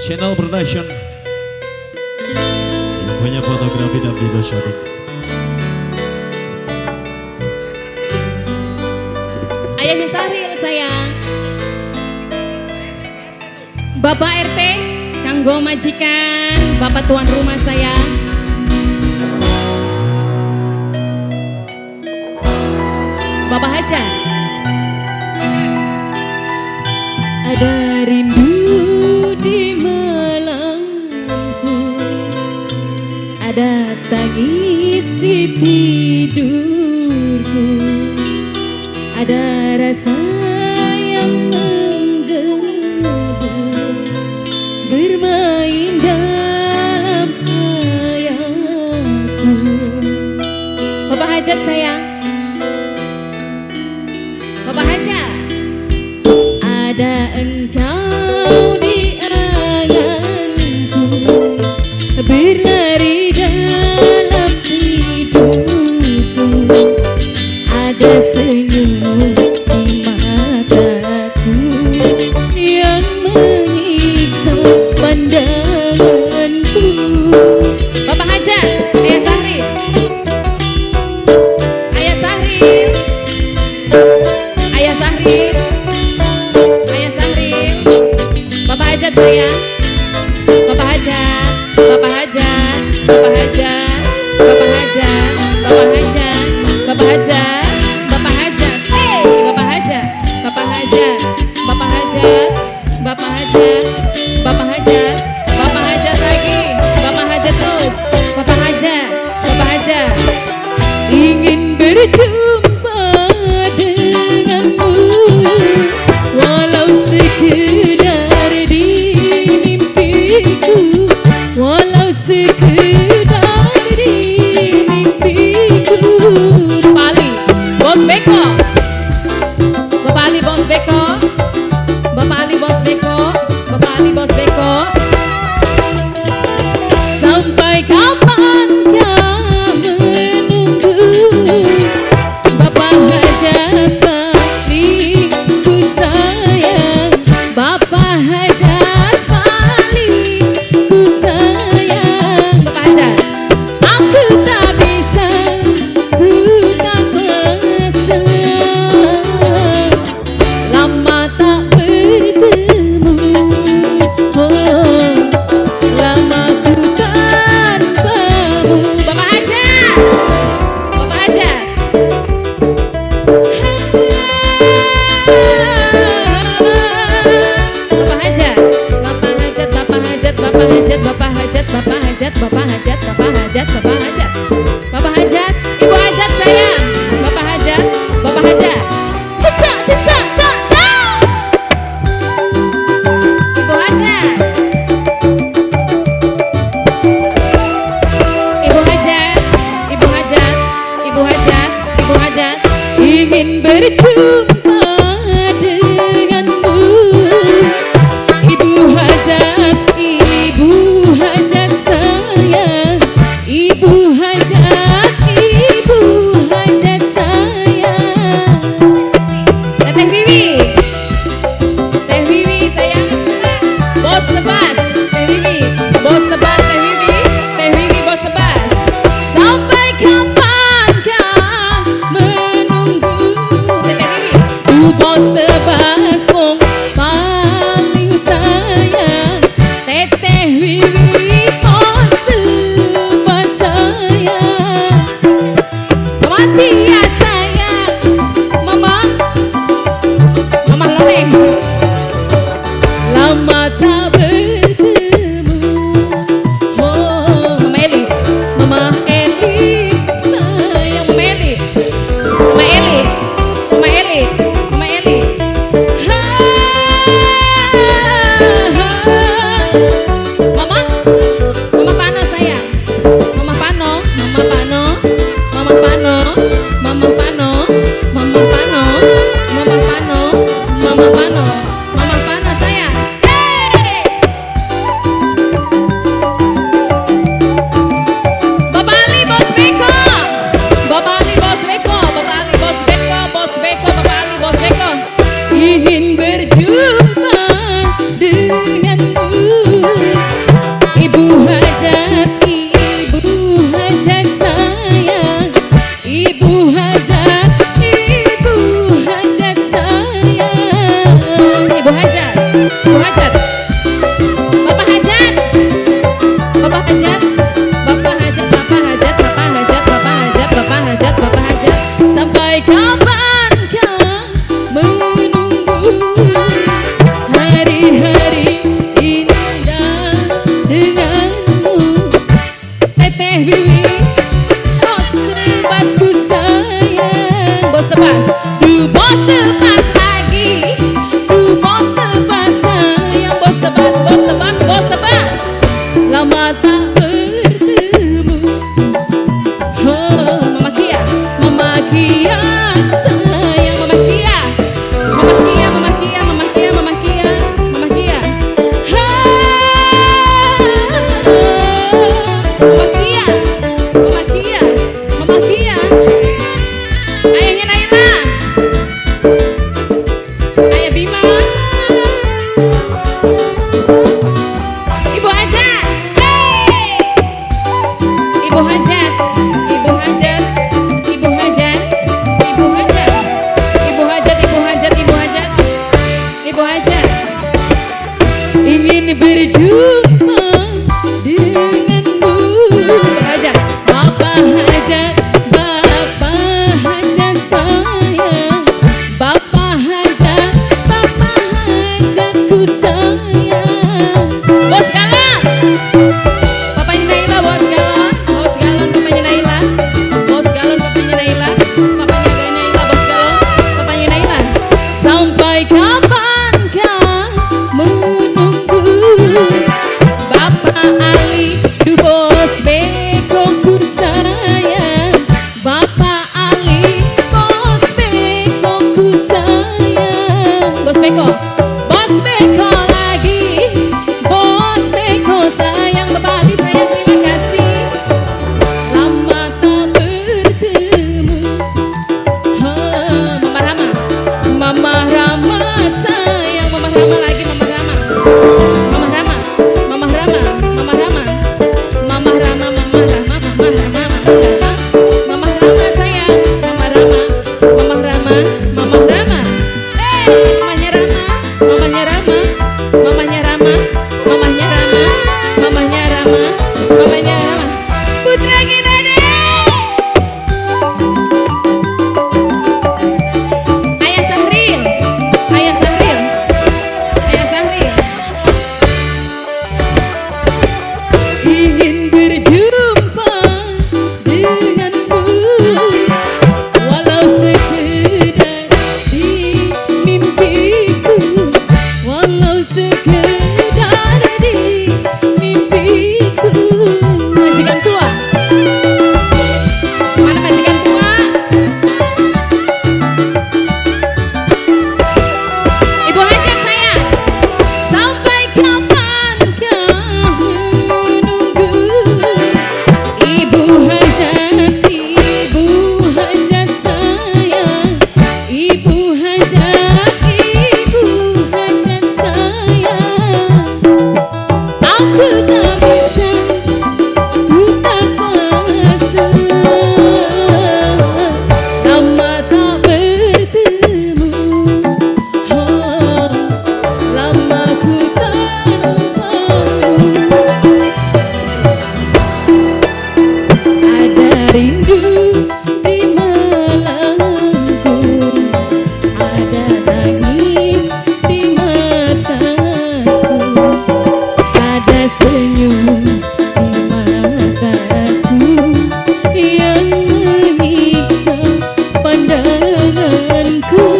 Channel Production yang punya fotografi dan video shooting. Ayahnya Sahril sayang. Bapak RT, kanggo majikan, Bapak tuan rumah sayang. Bapak Hajar. Ada rindu di malamku, ada tangis di tidurku, ada rasa yang menggebu bermain dalam hayalku. Bapak Hajat sayang. Bapak Hajat. Ada engkau di anganku, berlari dalam hidupku, ada senyum di mataku yang menyiksa pandanganku. Bapak Hajar, Ayah Sahril, Ayah Sahril, Ayah Sahril, Ayah Sahril, Bapak Hajat sayang. Bapak Hajat, Bapak Hajat, Bapak Hajat, Bapak Hajat, Bapak Hajat, Bapak Hajat, Bapak Hajat, Bapak Hajat, Bapak Hajat, Bapak Hajat, Bapak Hajat, Bapak Hajat, Bapak Hajat lagi, Bapak Hajat terus, Bapak Hajat, Bapak Hajat. Ingin berjumpa denganmu, walau sekedar di mimpiku, walau sekedar di mimpiku. Bapak Ali, Bos Beko, Bapak Ali Bos Beko, Bapak Ali Bos Beko, Bapak Ali Bos Beko. Sampai kapan kau menunggu, Bapak Hajat palingku sayang, Bapak Hajat palingku sayang. Bapak Hajat, aku tak bisa, ku tak kuasa, lama tak bertemu, oh, lama ku tanpamu. Bapak Hajat, Bapak Hajat. Bapak Hajat, Bapak Hajat, Bapak Hajat, Bapak Hajat, Bapak Hajat, Bapak Hajat, Bapak Hajat, Bapak Hajat, Bapak Hajat, Bapak Hajat, Ibu Hajat sayang, Bapak Hajat, Bapak Hajat, cecak, cecak, cecak, Ibu Hajat, Ibu Hajat, Ibu Hajat, Ibu Hajat, Ibu Hajat, ingin berjumpa denganmu, Ibu Hajat, Ibu Hajat sayang, Ibu Hajat, Ibu Hajat sayang. Teh Wiwi, Teh Wiwi sayang, Bos Tebas, Teh Wiwi, Bos Tebas, Teh Wiwi, Teh Wiwi Bos Tebas. Sampai kapan kau menunggu, Teh Wiwi, Bos Tebas wong paling sayang, Teteh Wiwi Bos Tebas sayang. Mama Tia sayang, Mama Loleng, lama tak bertemu, oh, Mama Eli, Mama Eli sayang, Mama Eli, Mama Eli, Mama Eli, Mama Eli. Ha, ha. Mama, Mama Pano sayang, Mama Pano, Mama Pano, Mama Pano, Mama Pano, Mama Pano, Mama Pano, Mama Pano, Mama Pano sayang. Hey! Ibu Hajat, Bapak Hajat, Bapak Hajat, Bapak Hajat, Bapak Hajat, Bapak Hajat, Bapak Hajat, Bapak Hajat, Bapak Hajat. Sampai kapan kau menunggu hari-hari indah denganmu? Teteh Wiwi, bos tebasku sayang, bos tebas, bos tebas lagi, bos tebas sayang, bos tebas, bos tebas, bos tebas. Lama tak bertemu. Oh, Mama Kia, Mama Kia sayang, Mama Kia, Mama Kia, Mama Kia, Mama Kia, Mama Kia, Mama Kia. Mama Kia, Mama Kia, Mama Kia. Ayahnya Naila, Ayah Bima, Ibu Hajat, hey! Ibu Hajat, Ibu Hajat, Ibu Hajat, Ibu Hajat, Ibu Hajat, Ibu Hajat, Ibu Hajat, Ibu Hajat. Ingin berjumpa denganmu. Hajat, Bapak Hajat, Bapak Hajat sayang, Bapak Hajat, Bapak Hajatku sayang. Bos Galon, Papanya Naila, Bos Galon, Bos Galon, Papanya Naila, Bos Galon, Papanya Naila, Papanya Naila, Bos Galon, Papanya Naila. Sampai kapan kau menunggu Bapak Ali, du bos beko ku sayang, Bapak Ali, bos beko ku sayang, bos beko lagi, bos beko sayang, Bapak Ali sayang, terima kasih. Lama tak bertemu. Mama Rama sayang, Mama Rama lagi, Mama Rama, Mama Rama, Mama Rama, Mama Rama, Mama Rama, Mama Rama, Mama Rama, Mama Rama sayang, Mama Rama, Mama Rama, Mama Rama. Mamanya Rama, Mamanya Rama, Mamanya Rama, Mamanya Rama, Mamanya Rama, Mamanya Rama. Putra kita deh. Ayah Sahril, Ayah Sahril, Ayah Sahril. Ingin berjumpa denganmu, walau sekedar di mimpiku, walau sekedar di mimpiku. Majikan tua, mana majikan tua? Ibu Hajat sayang, sampai kapan kau menunggu? Ibu Hajat, Ibu Hajat sayang, Ibu Hajat, Ibu Hajat sayang. Aku tak bisa, ku tak kuasa. Lama tak bertemu. Oh, lama ku tanpamu. Ada rindu di malamku, ada tangis di mataku, ada senyum di mataku yang menyiksa pandanganku.